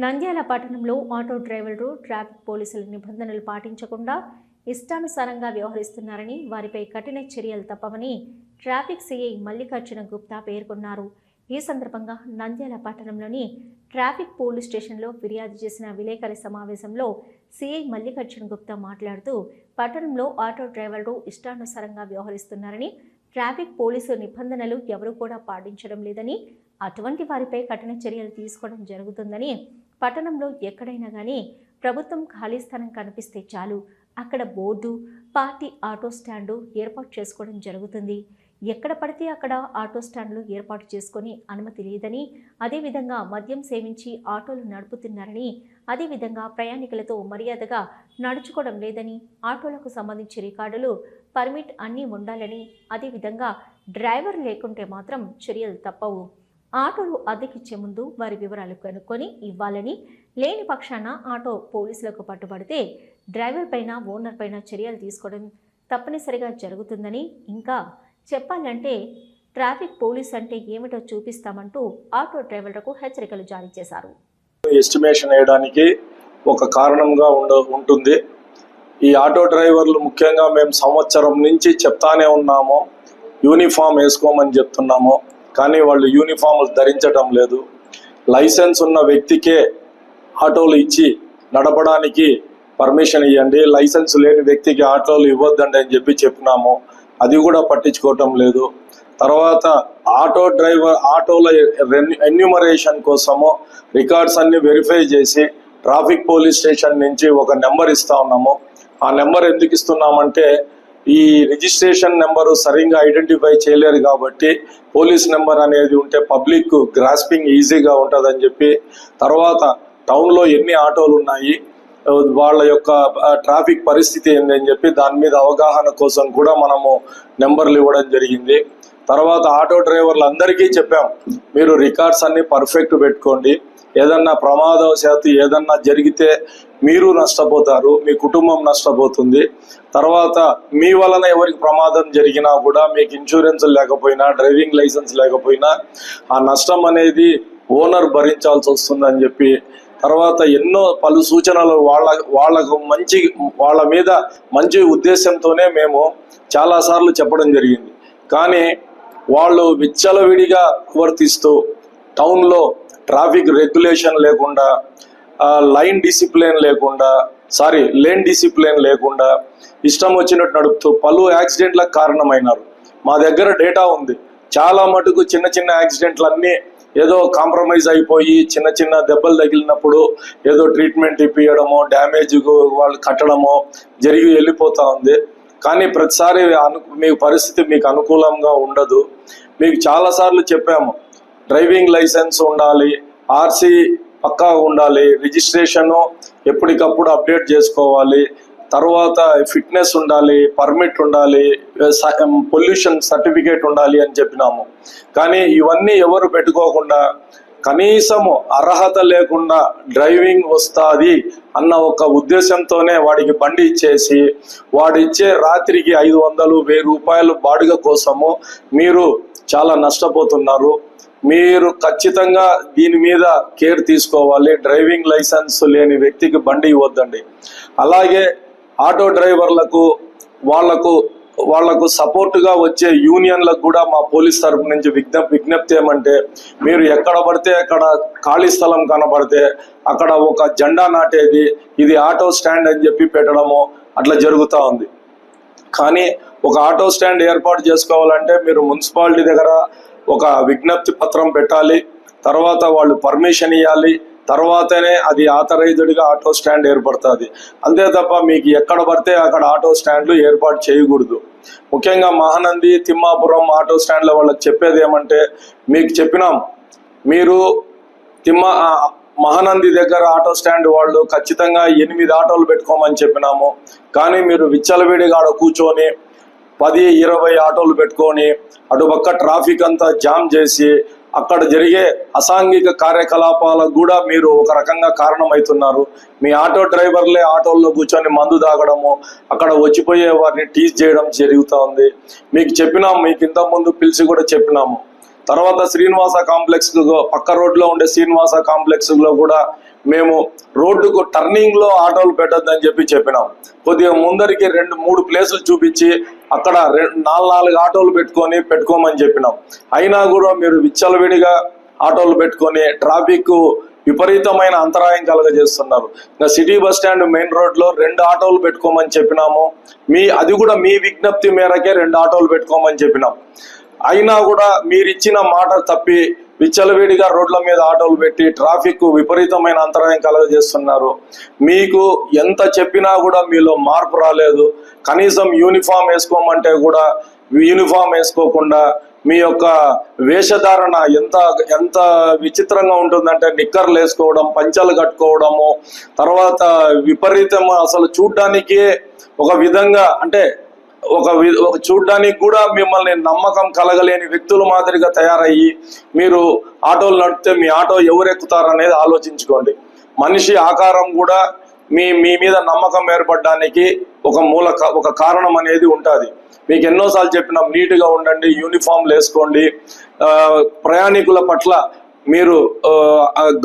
నంద్యాల పట్టణంలో ఆటో డ్రైవర్లు ట్రాఫిక్ పోలీసుల నిబంధనలు పాటించకుండా ఇష్టానుసారంగా వ్యవహరిస్తున్నారని, వారిపై కఠిన చర్యలు తప్పవని ట్రాఫిక్ సిఐ మల్లికార్జున గుప్తా పేర్కొన్నారు. ఈ సందర్భంగా నంద్యాల పట్టణంలోని ట్రాఫిక్ పోలీస్ స్టేషన్లో ఫిర్యాదు చేసిన విలేకరి సమావేశంలో సిఐ మల్లికార్జున గుప్తా మాట్లాడుతూ, పట్టణంలో ఆటో డ్రైవర్లు ఇష్టానుసారంగా వ్యవహరిస్తున్నారని, ట్రాఫిక్ పోలీసు నిబంధనలు ఎవరూ కూడా పాటించడం లేదని, అటువంటి వారిపై కఠిన చర్యలు తీసుకోవడం జరుగుతుందని, పట్టణంలో ఎక్కడైనా కానీ ప్రభుత్వం ఖాళీ స్థానం కనిపిస్తే చాలు అక్కడ బోర్డు, పార్టీ ఆటో స్టాండు ఏర్పాటు చేసుకోవడం జరుగుతుంది. ఎక్కడ పడితే అక్కడ ఆటో స్టాండ్లు ఏర్పాటు చేసుకొని అనుమతి లేదని, అదేవిధంగా మద్యం సేవించి ఆటోలు నడుపుతున్నారని, అదేవిధంగా ప్రయాణికులతో మర్యాదగా నడుచుకోవడం లేదని, ఆటోలకు సంబంధించి రికార్డులు, పర్మిట్ అన్నీ ఉండాలని, అదేవిధంగా డ్రైవర్ లేకుంటే మాత్రం చర్యలు తప్పవు. ఆటోలు అద్దెకిచ్చే ముందు వారి వివరాలు కనుక్కొని ఇవ్వాలని, లేని పక్షాన ఆటో పోలీసులకు పట్టుబడితే డ్రైవర్ పైన, ఓనర్ పైన చర్యలు తీసుకోవడం తప్పనిసరిగా జరుగుతుందని, ఇంకా చెప్పాలంటే ట్రాఫిక్ పోలీస్ అంటే ఏమిటో చూపిస్తామంటూ ఆటో డ్రైవర్లకు హెచ్చరికలు జారీ చేశారు. ఎస్టిమేషన్ వేయడానికి ఒక కారణంగా ఉంటుంది. ఈ ఆటో డ్రైవర్లు ముఖ్యంగా మేము సంవత్సరం నుంచి చెప్తానే ఉన్నాము, యూనిఫామ్ వేసుకోమని చెప్తున్నాము, కానీ వాళ్ళు యూనిఫామ్లు ధరించడం లేదు. లైసెన్స్ ఉన్న వ్యక్తికే ఆటోలు ఇచ్చి నడపడానికి పర్మిషన్ ఇవ్వండి, లైసెన్స్ లేని వ్యక్తికి ఆటోలు ఇవ్వద్దండి అని చెప్పినాము, అది కూడా పట్టించుకోవటం లేదు. తర్వాత ఆటోల ఎన్యూమరేషన్ కోసము రికార్డ్స్ అన్ని వెరిఫై చేసి ట్రాఫిక్ పోలీస్ స్టేషన్ నుంచి ఒక నెంబర్ ఇస్తా ఉన్నాము. ఆ నెంబర్ ఎందుకు ఇస్తున్నామంటే, ఈ రిజిస్ట్రేషన్ నెంబరు సరిగ్గా ఐడెంటిఫై చేయలేరు కాబట్టి పోలీస్ నెంబర్ అనేది ఉంటే పబ్లిక్ గ్రాస్పింగ్ ఈజీగా ఉంటుందని చెప్పి, తర్వాత టౌన్లో ఎన్ని ఆటోలు ఉన్నాయి, వాళ్ళ యొక్క ట్రాఫిక్ పరిస్థితి ఏందని చెప్పి దాని మీద అవగాహన కోసం కూడా మనము నెంబర్లు ఇవ్వడం జరిగింది. తర్వాత ఆటో డ్రైవర్లు అందరికీ చెప్పాం, మీరు రికార్డ్స్ అన్ని పర్ఫెక్ట్ పెట్టుకోండి, ఏదన్నా ప్రమాదవశాత్తు ఏదన్నా జరిగితే మీరు నష్టపోతారు, మీ కుటుంబం నష్టపోతుంది. తర్వాత మీ వలన ఎవరికి ప్రమాదం జరిగినా కూడా మీకు ఇన్సూరెన్స్ లేకపోయినా, డ్రైవింగ్ లైసెన్స్ లేకపోయినా ఆ నష్టం అనేది ఓనర్ భరించాల్సి వస్తుందని చెప్పి, తర్వాత ఎన్నో పలు సూచనలు వాళ్ళ మీద మంచి ఉద్దేశంతోనే మేము చాలాసార్లు చెప్పడం జరిగింది. కానీ వాళ్ళు విచ్చలవిడిగా వర్తిస్తూ టౌన్లో ట్రాఫిక్ రెగ్యులేషన్ లేకుండా, లేన్ డిసిప్లిన్ లేకుండా ఇష్టం వచ్చినట్టు నడుపుతూ పలు యాక్సిడెంట్లకు కారణమైనారు. మా దగ్గర డేటా ఉంది. చాలా మటుకు చిన్న చిన్న యాక్సిడెంట్లన్నీ ఏదో కాంప్రమైజ్ అయిపోయి చిన్న చిన్న దెబ్బలు తగిలినప్పుడు ఏదో ట్రీట్మెంట్ ఇప్పియడమో, డ్యామేజ్ వాళ్ళు కట్టడమో జరిగి వెళ్ళిపోతూ ఉంది. కానీ ప్రతిసారి మీ పరిస్థితి మీకు అనుకూలంగా ఉండదు. మీకు చాలాసార్లు చెప్పాము, డ్రైవింగ్ లైసెన్స్ ఉండాలి, ఆర్సీ పక్కా ఉండాలి, రిజిస్ట్రేషను ఎప్పటికప్పుడు అప్డేట్ చేసుకోవాలి, తర్వాత ఫిట్నెస్ ఉండాలి, పర్మిట్ ఉండాలి, పొల్యూషన్ సర్టిఫికేట్ ఉండాలి అని చెప్పినాము. కానీ ఇవన్నీ ఎవరు పెట్టుకోకుండా కనీసము అర్హత లేకుండా డ్రైవింగ్ వస్తుంది అన్న ఒక ఉద్దేశంతోనే వాడికి బండి ఇచ్చేసి, వాడిచ్చే రాత్రికి 500, 1000 రూపాయలు బాడుగ కోసము మీరు చాలా నష్టపోతున్నారు. మీరు ఖచ్చితంగా దీని మీద కేర్ తీసుకోవాలి. డ్రైవింగ్ లైసెన్స్ లేని వ్యక్తికి బండి ఇవ్వద్దండి. అలాగే ఆటో డ్రైవర్లకు వాళ్లకు సపోర్టుగా వచ్చే యూనియన్లకు కూడా మా పోలీస్ తరఫు నుంచి విజ్ఞప్తి ఏమంటే, మీరు ఎక్కడ పడితే అక్కడ ఖాళీ స్థలం కనబడితే అక్కడ ఒక జెండా నాటేది, ఇది ఆటో స్టాండ్ అని చెప్పి పెట్టడము అట్లా జరుగుతూ ఉంది. కానీ ఒక ఆటో స్టాండ్ ఏర్పాటు చేసుకోవాలంటే మీరు మున్సిపాలిటీ దగ్గర ఒక విజ్ఞప్తి పత్రం పెట్టాలి, తర్వాత వాళ్ళు పర్మిషన్ ఇవ్వాలి, తర్వాతనే అది ఆథరైజ్డ్గా ఆటో స్టాండ్ ఏర్పడుతుంది. అంతే తప్ప మీకు ఎక్కడ పడితే అక్కడ ఆటో స్టాండ్లు ఏర్పాటు చేయకూడదు. ముఖ్యంగా మహానంది, తిమ్మాపురం ఆటో స్టాండ్ల వాళ్ళకి చెప్పేది ఏమంటే, మీకు చెప్పినాం, మీరు మహానంది దగ్గర ఆటో స్టాండ్ వాళ్ళు ఖచ్చితంగా 8 ఆటోలు పెట్టుకోమని చెప్పినాము. కానీ మీరు విచ్చలవిడిగా ఆడ కూర్చొని 10-20 ఆటోలు పెట్టుకొని అటుపక్క ట్రాఫిక్ అంతా జామ్ చేసి అక్కడ జరిగే అసాంఘిక కార్యకలాపాలకు కూడా మీరు ఒక రకంగా కారణమవుతున్నారు. మీ ఆటో డ్రైవర్లే ఆటోల్లో కూర్చొని మందు తాగడము, అక్కడ వచ్చిపోయే వారిని టీజ్ చేయడం జరుగుతూ ఉంది. మీకు చెప్పినాము, మీకు ఇంతకుముందు పిలిచి కూడా చెప్పినాము. తర్వాత శ్రీనివాస కాంప్లెక్స్ పక్క రోడ్లో ఉండే శ్రీనివాస కాంప్లెక్స్లో కూడా మేము రోడ్డుకు టర్నింగ్లో ఆటోలు పెట్టొద్దని చెప్పినాం. కొద్దిగా ముందరికి 2-3 ప్లేసులు చూపించి అక్కడ 4 ఆటోలు పెట్టుకోమని చెప్పినాం. అయినా కూడా మీరు విచ్చలవిడిగా ఆటోలు పెట్టుకొని ట్రాఫిక్ విపరీతమైన అంతరాయం కలగజేస్తున్నారు. ఇంకా సిటీ బస్ స్టాండ్ మెయిన్ రోడ్లో 2 ఆటోలు పెట్టుకోమని చెప్పినాము. అది కూడా మీ విజ్ఞప్తి మేరకే 2 ఆటోలు పెట్టుకోమని చెప్పినాం. అయినా కూడా మీరు ఇచ్చిన మాట తప్పి విచ్చలవిడిగా రోడ్ల మీద ఆటోలు పెట్టి ట్రాఫిక్ విపరీతమైన అంతరాయం కలగజేస్తున్నారు. మీకు ఎంత చెప్పినా కూడా మీలో మార్పు రాలేదు. కనీసం యూనిఫామ్ వేసుకోమంటే కూడా యూనిఫామ్ వేసుకోకుండా మీ యొక్క వేషధారణ ఎంత విచిత్రంగా ఉంటుందంటే నిక్కర్లు వేసుకోవడం, పంచలు కట్టుకోవడము, తర్వాత విపరీతం అసలు చూడ్డానికి ఒక విధంగా అంటే ఒక చూడ్డానికి కూడా మిమ్మల్ని నమ్మకం కలగలేని వ్యక్తుల మాదిరిగా తయారయ్యి మీరు ఆటోలు నడిపితే మీ ఆటో ఎవరు ఎక్కుతారనేది ఆలోచించుకోండి. మనిషి ఆకారం కూడా మీ మీద నమ్మకం ఏర్పడడానికి ఒక కారణం అనేది ఉంటుంది. మీకు ఎన్నోసార్లు చెప్పినాం, నీట్గా ఉండండి, యూనిఫామ్లు వేసుకోండి, ప్రయాణికుల పట్ల మీరు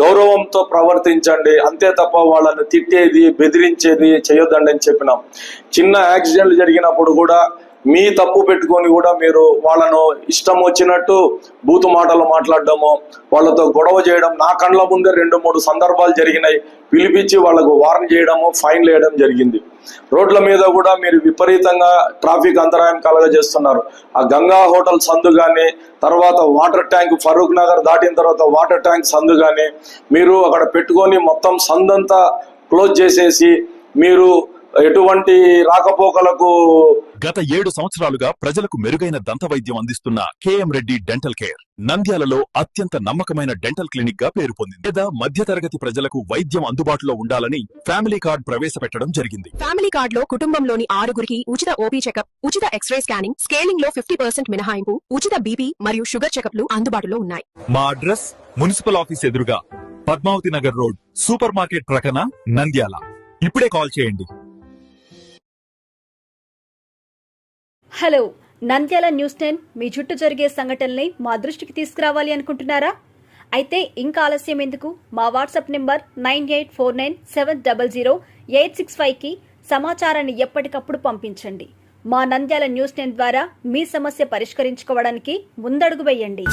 గౌరవంతో ప్రవర్తించండి, అంతే తప్ప వాళ్ళని తిట్టేది బెదిరించేది చేయొద్దండి అని చెప్పినాం. చిన్న యాక్సిడెంట్లు జరిగినప్పుడు కూడా మీ తప్పు పెట్టుకొని కూడా మీరు వాళ్ళను ఇష్టం వచ్చినట్టు బూతు మాటలు మాట్లాడడము, వాళ్ళతో గొడవ చేయడం నా కళ్ళ ముందే 2-3 సందర్భాలు జరిగినాయి. పిలిపించి వాళ్ళకు వార్న్ చేయడము, ఫైన్లు వేయడం జరిగింది. రోడ్ల మీద కూడా మీరు విపరీతంగా ట్రాఫిక్ అంతరాయం కలగజేస్తున్నారు. ఆ గంగా హోటల్ సందు కానీ, తర్వాత వాటర్ ట్యాంక్ ఫరూక్ నగర్ దాటిన తర్వాత వాటర్ ట్యాంక్ సందు కానీ మీరు అక్కడ పెట్టుకొని మొత్తం సందంతా క్లోజ్ చేసేసి మీరు ఎటువంటి రాకపోకలకు గత 7 సంవత్సరాలుగా ప్రజలకు మెరుగైన దంత వైద్యం అందిస్తున్న కేఎం రెడ్డి డెంటల్ కేర్ నంద్యాలలో అత్యంత నమ్మకమైన డెంటల్ క్లినిక్ గా పేరు పొందింది. లేదా మధ్యతరగతి ప్రజలకు వైద్యం అందుబాటులో ఉండాలని ఫ్యామిలీ కార్డ్ ప్రవేశపెట్టడం జరిగింది. ఫ్యామిలీ కార్డ్ లో కుటుంబంలోని 6గురికి ఉచిత ఓపీ చెకప్, ఉచిత ఎక్స్రే స్కానింగ్, స్కేలింగ్ లో 50% మినహాయింపు, ఉచిత బీపీ మరియు షుగర్ చెకప్లు అందుబాటులో ఉన్నాయి. మా అడ్రస్ మున్సిపల్ ఆఫీస్ ఎదురుగా Padmavati Nagar road, super market ప్రక్కన, నంద్యాల. ఇప్పుడే కాల్ చేయండి. హలో, నంద్యాల న్యూస్ 10 మీ చుట్టూ జరిగే సంఘటనల్ని మా దృష్టికి తీసుకురావాలి అనుకుంటున్నారా? అయితే ఇంకా ఆలస్యం ఎందుకు? మా వాట్సాప్ నెంబర్ 9849700865కి సమాచారాన్ని ఎప్పటికప్పుడు పంపించండి. మా నంద్యాల న్యూస్ 10 ద్వారా మీ సమస్య పరిష్కరించుకోవడానికి ముందడుగు వేయండి.